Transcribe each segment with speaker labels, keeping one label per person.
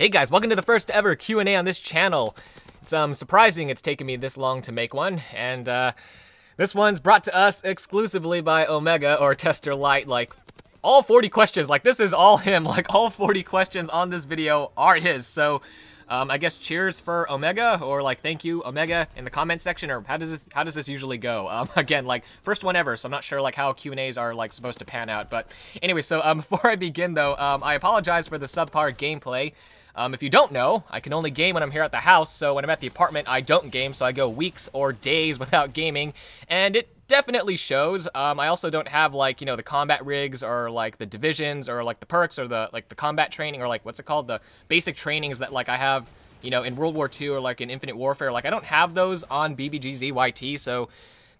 Speaker 1: Hey guys, welcome to the first ever Q&A on this channel. It's surprising it's taken me this long to make one, and this one's brought to us exclusively by Omega or Tester Light. Like, all 40 questions, like this is all him, like all 40 questions on this video are his. So I guess cheers for Omega, or like thank you Omega in the comment section, or how does this usually go? Again, like first one ever, so I'm not sure like how Q&As are like supposed to pan out. But anyway, so before I begin though, I apologize for the subpar gameplay. If you don't know, I can only game when I'm here at the house, so when I'm at the apartment, I don't game, so I go weeks or days without gaming, and it definitely shows. I also don't have, like, you know, the combat rigs, or, like, the divisions, or, like, the perks, or the, like, the combat training, or, like, what's it called? The basic trainings that, like, I have, you know, in World War II, or, like, in Infinite Warfare. Like, I don't have those on BBGZYT, so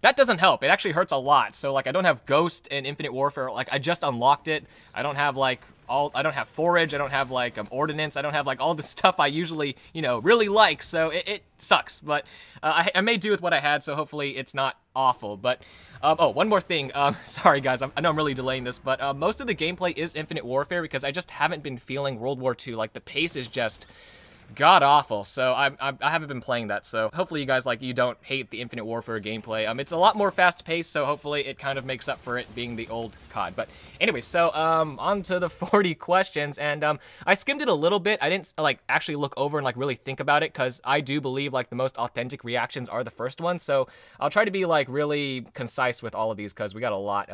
Speaker 1: that doesn't help. It actually hurts a lot. So, like, I don't have Ghost in Infinite Warfare. Like, I just unlocked it. I don't have, like, I don't have forage, I don't have like ordnance, I don't have like all the stuff I usually, you know, really like, so it sucks, but I made do with what I had, so hopefully it's not awful. But oh, one more thing, sorry guys, I know I'm really delaying this, but most of the gameplay is Infinite Warfare because I just haven't been feeling World War II. Like, the pace is just god awful, so I haven't been playing that. So hopefully you guys, like, you don't hate the Infinite Warfare gameplay. It's a lot more fast paced, so hopefully it kind of makes up for it being the old COD. But anyway, so on to the 40 questions, and I skimmed it a little bit. I didn't like actually look over and like really think about it, because I do believe like the most authentic reactions are the first ones, so I'll try to be like really concise with all of these because we got a lot.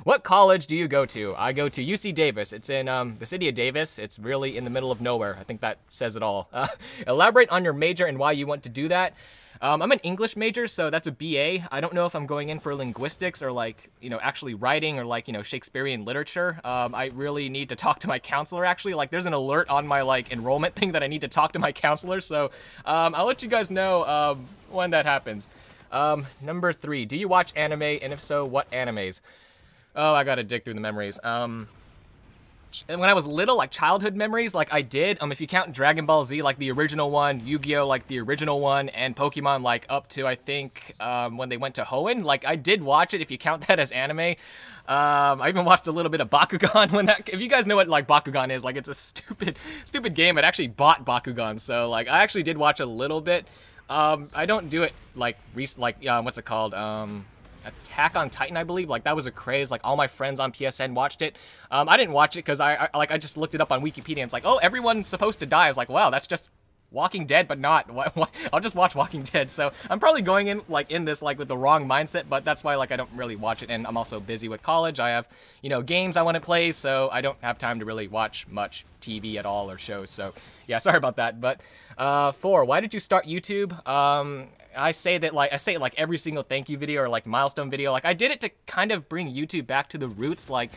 Speaker 1: What college do you go to? I go to UC Davis. It's in the city of Davis. It's really in the middle of nowhere. I think that says it all. Elaborate on your major and why you want to do that. I'm an English major, so that's a BA. I don't know if I'm going in for linguistics or, like, you know, actually writing, or like, you know, Shakespearean literature. I really need to talk to my counselor, actually. Like, there's an alert on my like enrollment thing that I need to talk to my counselor, so I'll let you guys know when that happens. Number 3, do you watch anime, and if so, what animes? Oh, I gotta dig through the memories. And when I was little, like childhood memories, like I did, if you count Dragon Ball Z, like the original one, Yu-Gi-Oh, like the original one, and Pokemon, like up to, I think, when they went to Hoenn, like I did watch it if you count that as anime. I even watched a little bit of Bakugan when that, if you guys know what like Bakugan is, like it's a stupid game. It actually bought Bakugan, so like I actually did watch a little bit. I don't do it like, what's it called? Attack on Titan, I believe. Like, that was a craze. Like, all my friends on PSN watched it. I didn't watch it because I just looked it up on Wikipedia, and it's like, oh, everyone's supposed to die. I was like, wow, that's just Walking Dead, but not. I'll just watch Walking Dead. So I'm probably going in like in this like with the wrong mindset, but that's why like I don't really watch it, and I'm also busy with college. I have, you know, games I want to play, so I don't have time to really watch much TV at all, or shows. So yeah, sorry about that. But 4, why did you start YouTube? I say it like every single thank you video or like milestone video. Like, I did it to kind of bring YouTube back to the roots. Like,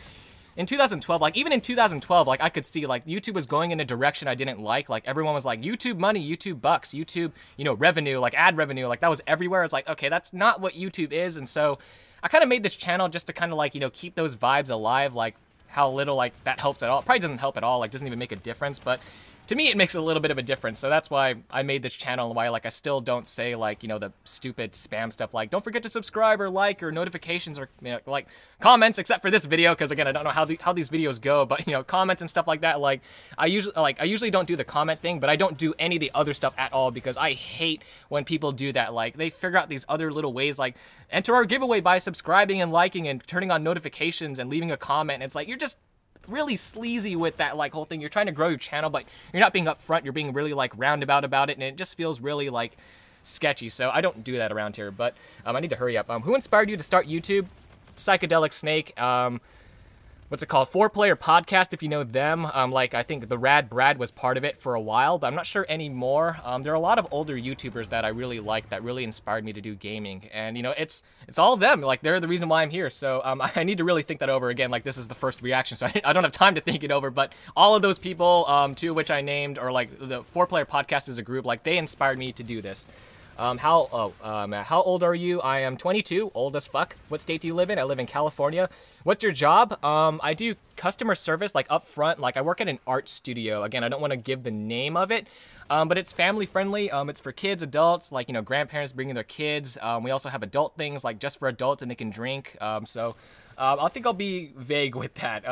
Speaker 1: in 2012, like even in 2012, like I could see like YouTube was going in a direction I didn't like. Like, everyone was like, YouTube money, YouTube bucks, YouTube, you know, revenue, like ad revenue, like that was everywhere. It's like, okay, that's not what YouTube is. And so I kind of made this channel just to kind of like, you know, keep those vibes alive. Like, how little like that helps at all. It probably doesn't help at all, like doesn't even make a difference, but to me, it makes a little bit of a difference. So that's why I made this channel, and why like I still don't say like, you know, the stupid spam stuff like don't forget to subscribe or like or notifications or, you know, like comments, except for this video, because again, I don't know how these videos go, but you know, comments and stuff like that. Like I usually don't do the comment thing, but I don't do any of the other stuff at all, because I hate when people do that. Like, they figure out these other little ways, like enter our giveaway by subscribing and liking and turning on notifications and leaving a comment. And it's like, you're just really sleazy with that like whole thing. You're trying to grow your channel, but you're not being upfront. You're being really like roundabout about it, and it just feels really like sketchy. So I don't do that around here. But I need to hurry up. Who inspired you to start YouTube? Psychedelic Snake. What's it called? 4Player Podcast, if you know them. Like, I think the Rad Brad was part of it for a while, but I'm not sure anymore. There are a lot of older YouTubers that I really like, that really inspired me to do gaming, and you know, it's all of them. Like, they're the reason why I'm here. So I need to really think that over again. Like, this is the first reaction, so I don't have time to think it over. But all of those people, 2 of which I named, or like the 4Player Podcast as a group, like they inspired me to do this. How old are you? I am 22, old as fuck. What state do you live in? I live in California. What's your job? I do customer service, like up front. Like, I work at an art studio. Again, I don't want to give the name of it, but it's family friendly. It's for kids, adults, like, you know, grandparents bringing their kids. We also have adult things, like just for adults, and they can drink. So I think I'll be vague with that.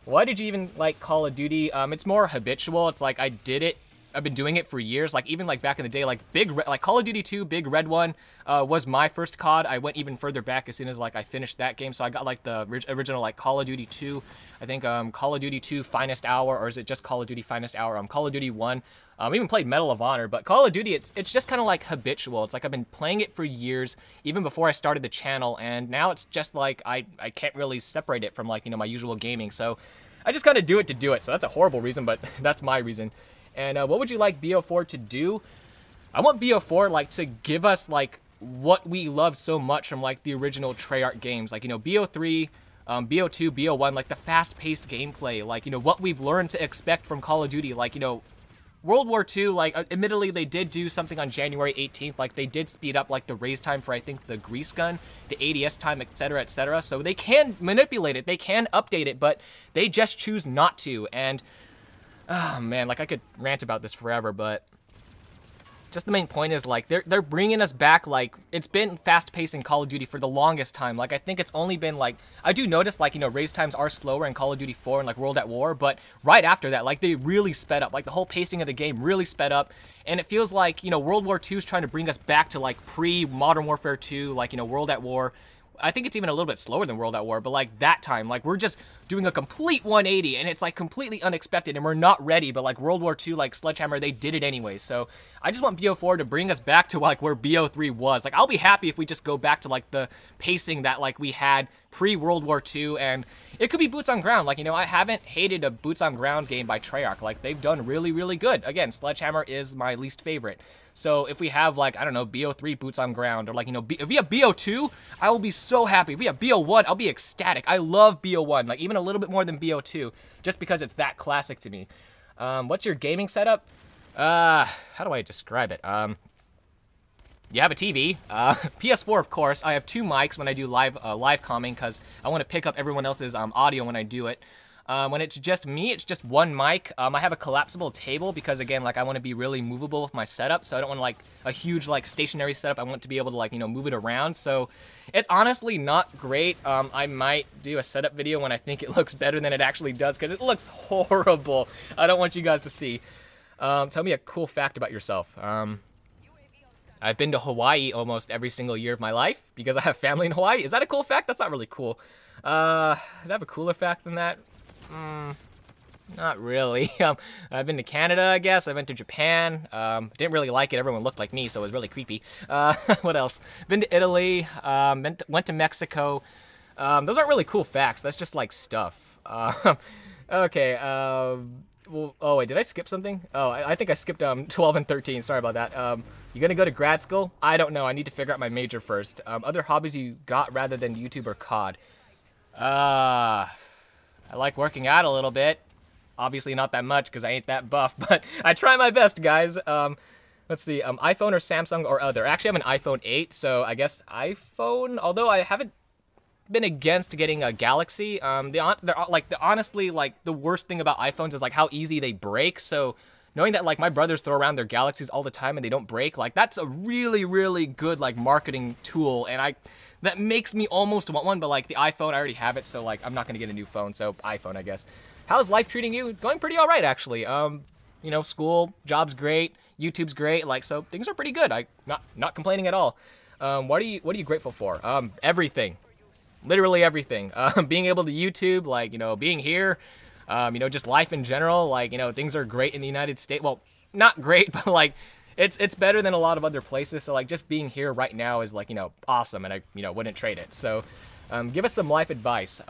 Speaker 1: Why did you even like Call of Duty? It's more habitual. It's like I've been doing it for years. Like even like back in the day, like like Call of Duty 2, Big Red One, was my first COD. I went even further back as soon as like I finished that game. So I got like the original like Call of Duty 2. I think Call of Duty 2 Finest Hour, or is it just Call of Duty Finest Hour? Call of Duty 1. I even played Medal of Honor, but Call of Duty, it's just kind of like habitual. It's like I've been playing it for years, even before I started the channel, and now it's just like I can't really separate it from like, you know, my usual gaming. So I just kind of do it to do it. So that's a horrible reason, but that's my reason. And what would you like BO4 to do? I want BO4 like to give us like what we love so much from like the original Treyarch games, like, you know, BO3, BO2, BO1, like the fast-paced gameplay, like, you know, what we've learned to expect from Call of Duty, like, you know, World War II, like, admittedly, they did do something on January 18th, like, they did speed up, like, the raise time for, I think, the grease gun, the ADS time, etc., so they can manipulate it, they can update it, but they just choose not to, and, oh, man, like, I could rant about this forever, but just the main point is, like, they're bringing us back, like, it's been fast-paced in Call of Duty for the longest time. Like, I think it's only been, like, I do notice, like, you know, raise times are slower in Call of Duty 4 and, like, World at War, but right after that, like, they really sped up. Like, the whole pacing of the game really sped up, and it feels like, you know, World War II is trying to bring us back to, like, pre-Modern Warfare 2, like, you know, World at War. I think it's even a little bit slower than World at War, but, like, that time, like, we're just doing a complete 180, and it's, like, completely unexpected, and we're not ready, but, like, World War II, like, Sledgehammer, they did it anyway, so I just want BO4 to bring us back to, like, where BO3 was. Like, I'll be happy if we just go back to, like, the pacing that, like, we had pre-World War II, and it could be boots on ground. Like, you know, I haven't hated a boots on ground game by Treyarch. Like, they've done really, really good. Again, Sledgehammer is my least favorite. So if we have, like, I don't know, BO3 boots on ground, or, like, you know, if we have BO2, I will be so happy. If we have BO1, I'll be ecstatic. I love BO1, like, even a little bit more than BO2, just because it's that classic to me. What's your gaming setup? How do I describe it? You have a TV, PS4, of course. I have 2 mics when I do live comming, because I want to pick up everyone else's audio when I do it. When it's just me, it's just 1 mic. I have a collapsible table because, again, like, I want to be really movable with my setup, so I don't want, like, a huge, like, stationary setup. I want to be able to, like, you know, move it around, so it's honestly not great. I might do a setup video when I think it looks better than it actually does, because it looks horrible. I don't want you guys to see. Tell me a cool fact about yourself. I've been to Hawaii almost every single year of my life because I have family in Hawaii. Is that a cool fact? That's not really cool. Does I have a cooler fact than that? Not really. I've been to Canada, I guess. I went to Japan. Didn't really like it. Everyone looked like me, so it was really creepy. What else? Been to Italy. Went to Mexico. Those aren't really cool facts. That's just like stuff. Okay. Well, oh wait, did I skip something? Oh, I think I skipped 12 and 13. Sorry about that. You gonna go to grad school? I don't know. I need to figure out my major first. Other hobbies you got rather than YouTube or COD? I like working out a little bit. Obviously not that much because I ain't that buff, but I try my best, guys. Let's see, iPhone or Samsung or other. I actually have an iPhone 8, so I guess iPhone, although I haven't been against getting a Galaxy. Honestly, like, the worst thing about iPhones is, like, how easy they break, so knowing that, like, my brothers throw around their Galaxies all the time and they don't break, like, that's a really, really good, like, marketing tool, and that makes me almost want one, but, like, the iPhone, I already have it, so, like, I'm not gonna get a new phone, so iPhone, I guess. How's life treating you? Going pretty all right, actually. You know, school, job's great, YouTube's great, like, so things are pretty good. Not complaining at all. What are you grateful for? Everything. Literally everything. Being able to YouTube, like, you know, being here, you know, just life in general, like, you know, things are great in the United States. Well, not great, but, like, it's better than a lot of other places, so, like, just being here right now is, like, you know, awesome, and I, you know, wouldn't trade it. So, give us some life advice.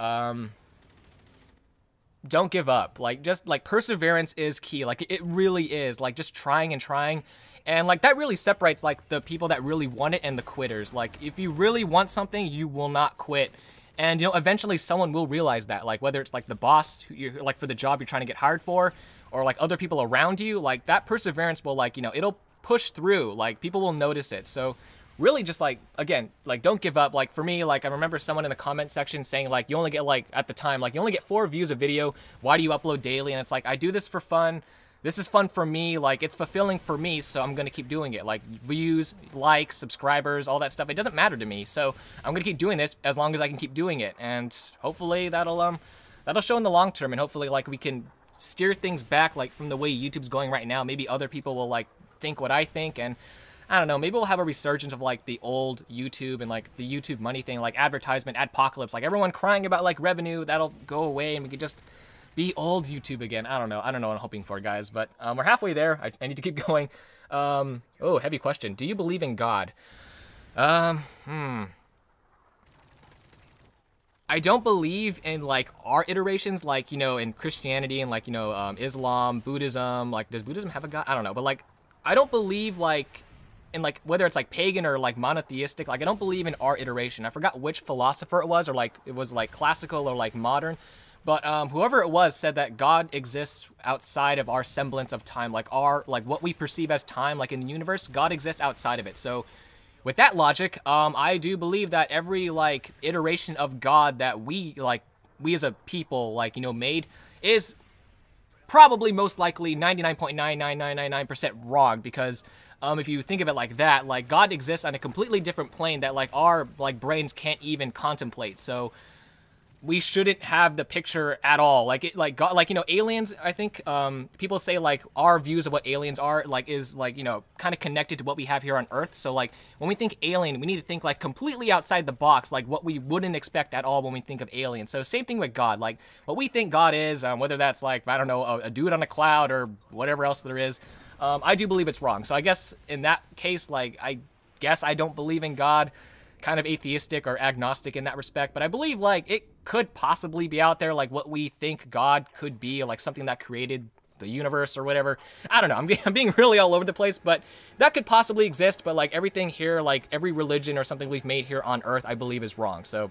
Speaker 1: Don't give up. Like, just, like, perseverance is key. Like, it really is. Like, just trying and trying. And, like, that really separates, like, the people that really want it and the quitters. Like, if you really want something, you will not quit. And, you know, eventually someone will realize that. Like, whether it's, like, the boss, like, for the job you're trying to get hired for, or, like, other people around you, like, that perseverance will, like, you know, it'll push through. Like, people will notice it. So, really just, like, again, like, don't give up. Like, for me, like, I remember someone in the comment section saying, like, you only get, like, at the time, like, you only get 4 views a video. Why do you upload daily? And it's like, I do this for fun. This is fun for me, like, it's fulfilling for me, so I'm gonna keep doing it. Like, views, likes, subscribers, all that stuff, it doesn't matter to me, so I'm gonna keep doing this as long as I can keep doing it, and hopefully that'll that'll show in the long term, and hopefully like we can steer things back like from the way YouTube's going right now. Maybe other people will like think what I think, and I don't know, maybe we'll have a resurgence of like the old YouTube and like the YouTube money thing, like advertisement, adpocalypse, like everyone crying about like revenue, that'll go away and we could just be old YouTube again. I don't know what I'm hoping for, guys, but we're halfway there. I need to keep going. Oh, heavy question. Do you believe in God? I don't believe in like our iterations, like, you know, in Christianity and like, you know, Islam, Buddhism. Like, does Buddhism have a God? I don't know, but like, I don't believe like in like whether it's like pagan or like monotheistic. Like, I don't believe in our iteration. I forgot which philosopher it was, or like it was like classical or like modern. But whoever it was said that God exists outside of our semblance of time, like what we perceive as time, like in the universe. God exists outside of it. So with that logic, I do believe that every like iteration of God that we as a people, like, you know, made is probably most likely 99.99999% wrong, because if you think of it like that, like God exists on a completely different plane that like our like brains can't even contemplate. So we shouldn't have the picture at all. Like it, like God, like, you know, aliens, I think people say like our views of what aliens are like is like, you know, kind of connected to what we have here on Earth. So like when we think alien, we need to think like completely outside the box, like what we wouldn't expect at all when we think of aliens. So same thing with God, like what we think God is, whether that's like, I don't know, a dude on a cloud or whatever else there is, I do believe it's wrong. So I guess in that case, like, I guess I don't believe in God. Kind of atheistic or agnostic in that respect, but I believe like it could possibly be out there, like what we think God could be, or like something that created the universe or whatever. I don't know, I'm being really all over the place, but that could possibly exist. But like everything here, like every religion or something we've made here on Earth, I believe is wrong. So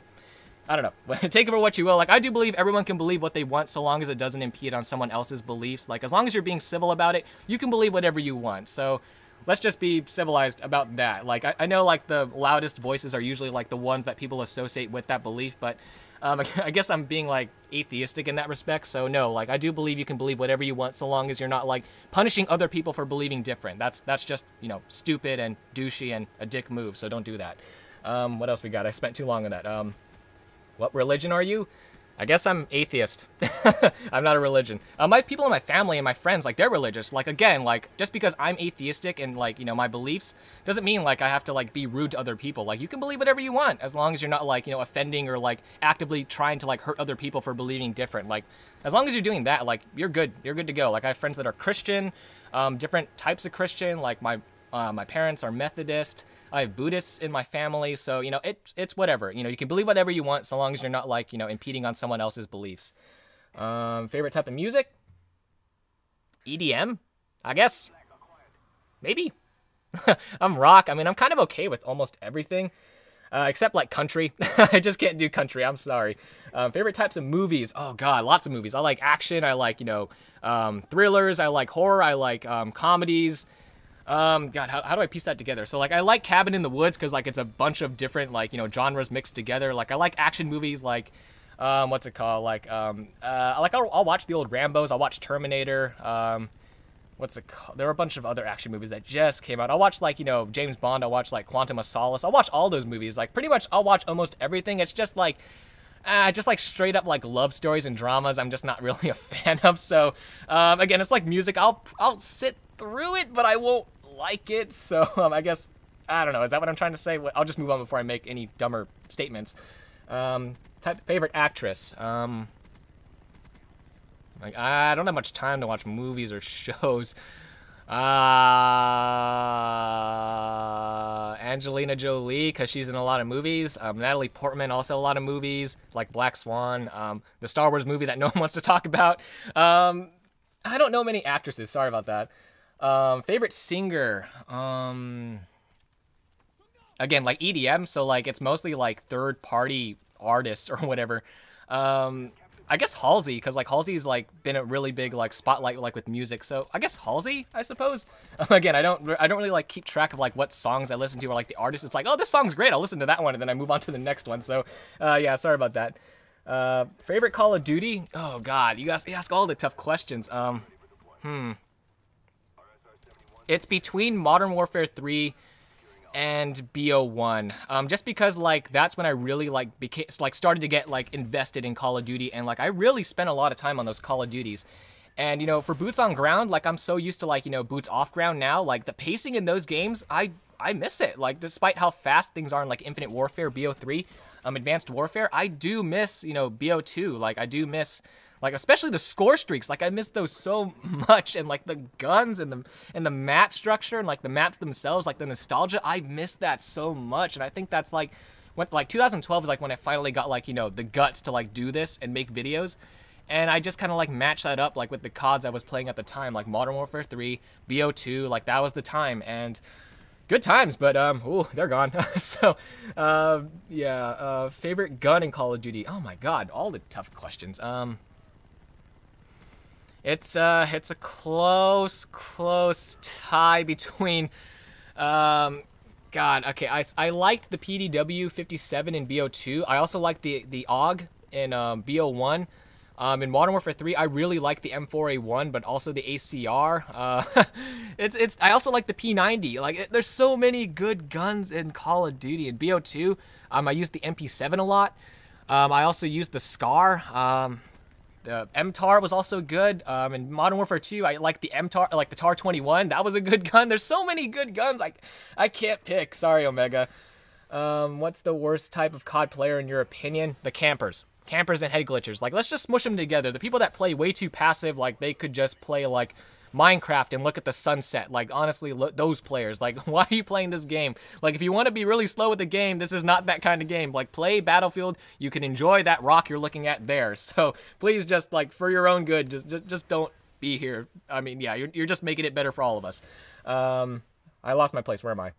Speaker 1: I don't know, take it for what you will. Like, I do believe everyone can believe what they want so long as it doesn't impede on someone else's beliefs. Like, as long as you're being civil about it, you can believe whatever you want. So let's just be civilized about that. Like, I know, like, the loudest voices are usually, like, the ones that people associate with that belief, but I guess I'm being, like, atheistic in that respect. So, no, like, I do believe you can believe whatever you want so long as you're not, like, punishing other people for believing different. That's just, you know, stupid and douchey and a dick move, so don't do that. What else we got? I spent too long on that. What religion are you? I guess I'm atheist. I'm not a religion. My people in my family and my friends, like, they're religious. Like, again, like, just because I'm atheistic and, like, you know, my beliefs doesn't mean, like, I have to, like, be rude to other people. Like, you can believe whatever you want as long as you're not, like, you know, offending or, like, actively trying to, like, hurt other people for believing different. Like, as long as you're doing that, like, you're good. You're good to go. Like, I have friends that are Christian, different types of Christian. Like, my parents are Methodist. I have Buddhists in my family, so, you know, it's whatever. You know, you can believe whatever you want so long as you're not, like, you know, impeding on someone else's beliefs. Favorite type of music? EDM, I guess. Maybe. I'm rock. I mean, I'm kind of okay with almost everything, except, like, country. I just can't do country. I'm sorry. Favorite types of movies? Oh, God, lots of movies. I like action. I like, you know, thrillers. I like horror. I like comedies. God, how do I piece that together? So, like, I like Cabin in the Woods because, like, it's a bunch of different, like, you know, genres mixed together. Like, I like action movies, like, what's it called? Like, I'll watch the old Rambos. I'll watch Terminator. What's it called? There are a bunch of other action movies that just came out. I'll watch, like, you know, James Bond. I'll watch, like, Quantum of Solace. I'll watch all those movies. Like, pretty much I'll watch almost everything. It's just, like, straight up, like, love stories and dramas I'm just not really a fan of. So, again, it's like music. I'll sit through it, but I won't like it. So, I guess, I don't know. Is that what I'm trying to say? I'll just move on before I make any dumber statements. Favorite actress. Like, I don't have much time to watch movies or shows. Angelina Jolie, because she's in a lot of movies. Natalie Portman, also a lot of movies, like Black Swan, the Star Wars movie that no one wants to talk about. I don't know many actresses, sorry about that. Favorite singer, again, like EDM, so, like, it's mostly, like, third-party artists or whatever. I guess Halsey, because, like, Halsey's, like, been a really big, like, spotlight, like, with music, so I guess Halsey, I suppose. Again, I don't really, like, keep track of, like, what songs I listen to or, like, the artist. It's like, oh, this song's great, I'll listen to that one, and then I move on to the next one, so, yeah, sorry about that. Favorite Call of Duty? Oh, God, you ask all the tough questions. It's between Modern Warfare 3 and BO1. Just because like that's when I really like started to get like invested in Call of Duty, and like I really spent a lot of time on those Call of Duties. And you know, for boots on ground, like I'm so used to like, you know, boots off ground now, like the pacing in those games, I miss it. Like despite how fast things are in like Infinite Warfare, BO3, Advanced Warfare, I do miss, you know, BO2. Like I do miss, like especially the score streaks. Like I miss those so much, and like the guns and the map structure and like the maps themselves, like the nostalgia. I miss that so much, and I think that's like when like 2012 is like when I finally got like, you know, the guts to like do this and make videos. And I just kind of like matched that up like with the CODs I was playing at the time, like Modern Warfare 3, BO2, like that was the time, and good times, but ooh, they're gone. So yeah, favorite gun in Call of Duty. Oh my god, all the tough questions. It's a close tie between God, okay, I liked the PDW 57 in BO2. I also liked the AUG in BO1. In Modern Warfare 3, I really like the M4A1, but also the ACR. I also like the P90. Like, there's so many good guns in Call of Duty. In BO2, I used the MP7 a lot. I also used the SCAR. The MTAR was also good. In Modern Warfare 2, I like the MTAR, like the TAR-21. That was a good gun. There's so many good guns. I can't pick. Sorry, Omega. What's the worst type of COD player in your opinion? The campers. Campers and head glitchers. Like, let's just smush them together. The people that play way too passive, like, they could just play, like, Minecraft and look at the sunset. Like, honestly, those players. Like, why are you playing this game? Like, if you want to be really slow with the game, this is not that kind of game. Like, play Battlefield. You can enjoy that rock you're looking at there. So, please just, like, for your own good, just don't be here. I mean, yeah, you're just making it better for all of us. I lost my place. Where am I?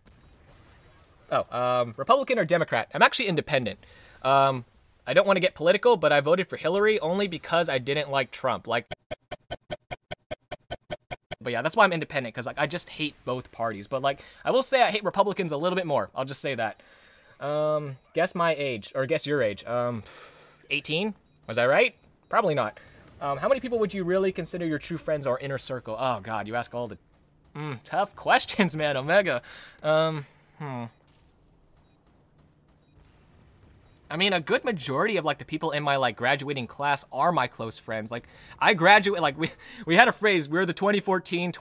Speaker 1: Oh, Republican or Democrat? I'm actually independent. I don't want to get political, but I voted for Hillary only because I didn't like Trump. Like, but yeah, that's why I'm independent, because like I just hate both parties. But like, I will say I hate Republicans a little bit more. I'll just say that. Guess my age, or guess your age. 18? Was I right? Probably not. How many people would you really consider your true friends or inner circle? Oh God, you ask all the tough questions, man, Omega. I mean, a good majority of like the people in my like graduating class are my close friends. Like I graduate, like we had a phrase, we're the 2014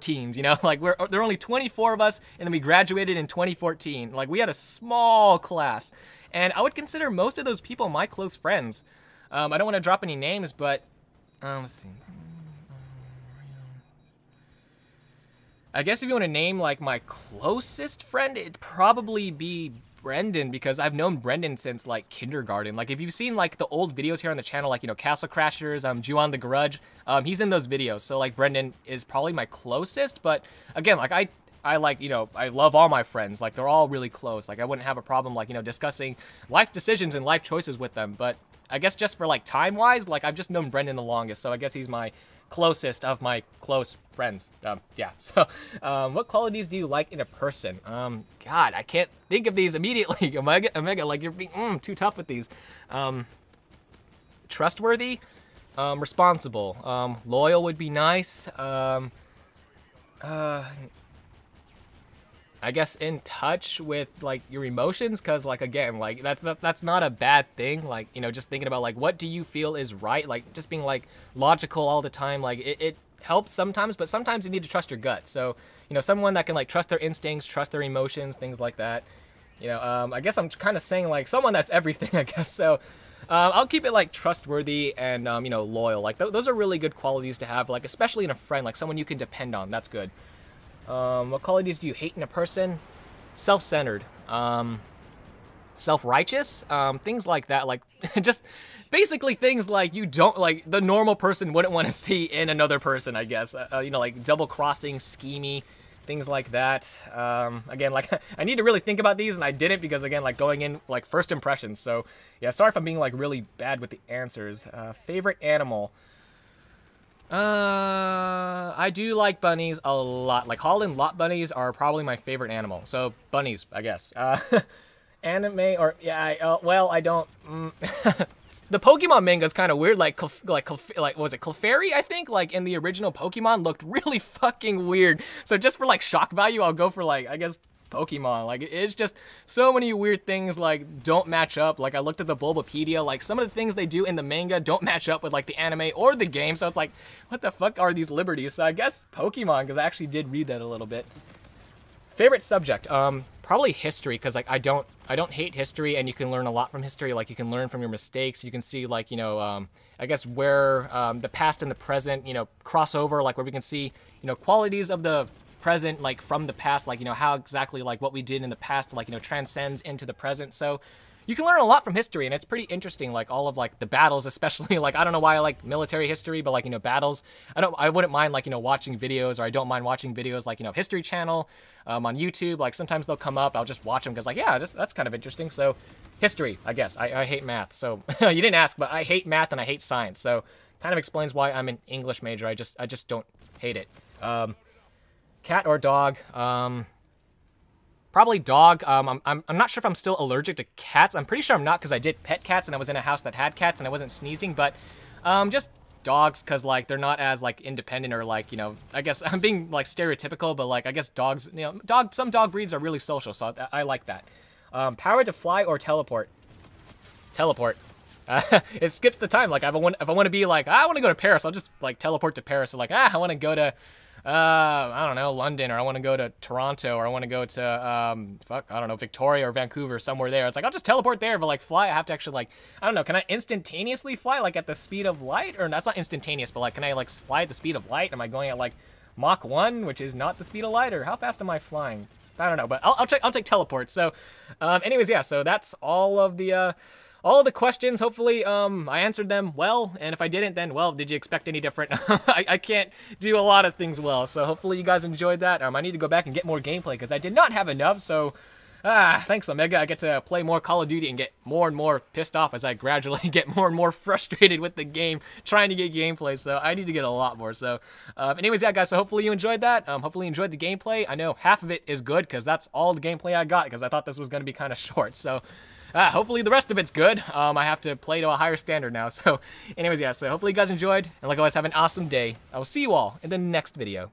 Speaker 1: teens, you know, like there are only 24 of us, and then we graduated in 2014. Like we had a small class, and I would consider most of those people my close friends. I don't want to drop any names, but let's see. I guess if you want to name like my closest friend, it'd probably be Brendan, because I've known Brendan since like kindergarten. Like if you've seen like the old videos here on the channel, like, you know, Castle Crashers, Ju-On the Grudge, he's in those videos. So like Brendan is probably my closest, but again, like I like, you know, I love all my friends. Like they're all really close. Like I wouldn't have a problem like, you know, discussing life decisions and life choices with them. But I guess just for like time wise, like I've just known Brendan the longest. So I guess he's my closest of my close friends. Yeah. So, what qualities do you like in a person? God, I can't think of these immediately. Omega, like you're being too tough with these. Trustworthy, responsible, loyal would be nice. I guess in touch with like your emotions, because like again, like that's not a bad thing. Like, you know, just thinking about like what do you feel is right, like just being like logical all the time, like it helps sometimes, but sometimes you need to trust your gut. So, you know, someone that can like trust their instincts, trust their emotions, things like that. You know, I guess I'm kind of saying like someone that's everything, I guess. So I'll keep it like trustworthy and you know, loyal. Like those are really good qualities to have, like especially in a friend, like someone you can depend on. That's good. What qualities do you hate in a person? Self-centered, self-righteous, things like that. Like just basically things like you don't, like the normal person wouldn't want to see in another person, I guess. You know, like double-crossing, schemey, things like that. Again, like I need to really think about these, and I didn't, because again, like going in like first impressions. So yeah, sorry if I'm being like really bad with the answers. Favorite animal? I do like bunnies a lot. Like Holland lot bunnies are probably my favorite animal. So bunnies, I guess. Anime or yeah, well, I don't. The Pokemon manga is kind of weird. Like was it Clefairy? I think like in the original Pokemon looked really fucking weird. So just for like shock value, I'll go for like, I guess, Pokemon. Like, it's just so many weird things, like, don't match up. Like, I looked at the Bulbapedia, like, some of the things they do in the manga don't match up with, like, the anime or the game, so it's like, what the fuck are these liberties? So I guess Pokemon, because I actually did read that a little bit. Favorite subject? Probably history, because, like, I don't hate history, and you can learn a lot from history. Like, you can learn from your mistakes. You can see, like, you know, I guess where the past and the present, you know, cross over, like, where we can see, you know, qualities of the present, like, from the past, like, you know, how exactly, like, what we did in the past, like, you know, transcends into the present. So you can learn a lot from history, and it's pretty interesting, like, all of, like, the battles, especially, like, I don't know why I like military history, but, like, you know, battles, I wouldn't mind, like, you know, watching videos, or I don't mind watching videos, like, you know, History Channel, on YouTube. Like, sometimes they'll come up, I'll just watch them, because, like, yeah, that's kind of interesting. So history, I guess. I hate math, so you didn't ask, but I hate math and I hate science, so kind of explains why I'm an English major. I just don't hate it. Cat or dog? Probably dog. I'm not sure if I'm still allergic to cats. I'm pretty sure I'm not, because I did pet cats and I was in a house that had cats and I wasn't sneezing, but just dogs, because, like, they're not as, like, independent, or, like, you know, I guess I'm being, like, stereotypical, but, like, I guess dogs, you know, some dog breeds are really social, so I like that. Power to fly or teleport? Teleport. It skips the time. Like, if I want to be like, I want to go to Paris, I'll just, like, teleport to Paris. So, like, I want to go to I don't know, London, or I want to go to Toronto, or I want to go to, I don't know, Victoria or Vancouver, somewhere there. It's like, I'll just teleport there, but, like, fly, I have to actually, like, I don't know, can I instantaneously fly, like, at the speed of light? Or that's not instantaneous, but, like, can I, like, fly at the speed of light? Am I going at, like, Mach 1, which is not the speed of light? Or how fast am I flying? I don't know, but I'll take teleport. So, anyways, yeah, so that's all of the questions. Hopefully, I answered them well, and if I didn't, then, well, did you expect any different? I can't do a lot of things well, so hopefully you guys enjoyed that. I need to go back and get more gameplay, because I did not have enough, so, thanks, Omega. I get to play more Call of Duty and get more and more pissed off as I gradually get more and more frustrated with the game, trying to get gameplay, so I need to get a lot more. So, anyways, yeah, guys, so hopefully you enjoyed that. Hopefully you enjoyed the gameplay. I know half of it is good, because that's all the gameplay I got, because I thought this was going to be kind of short, so... hopefully the rest of it's good. I have to play to a higher standard now. So anyways, yeah, so hopefully you guys enjoyed. And like always, have an awesome day. I will see you all in the next video.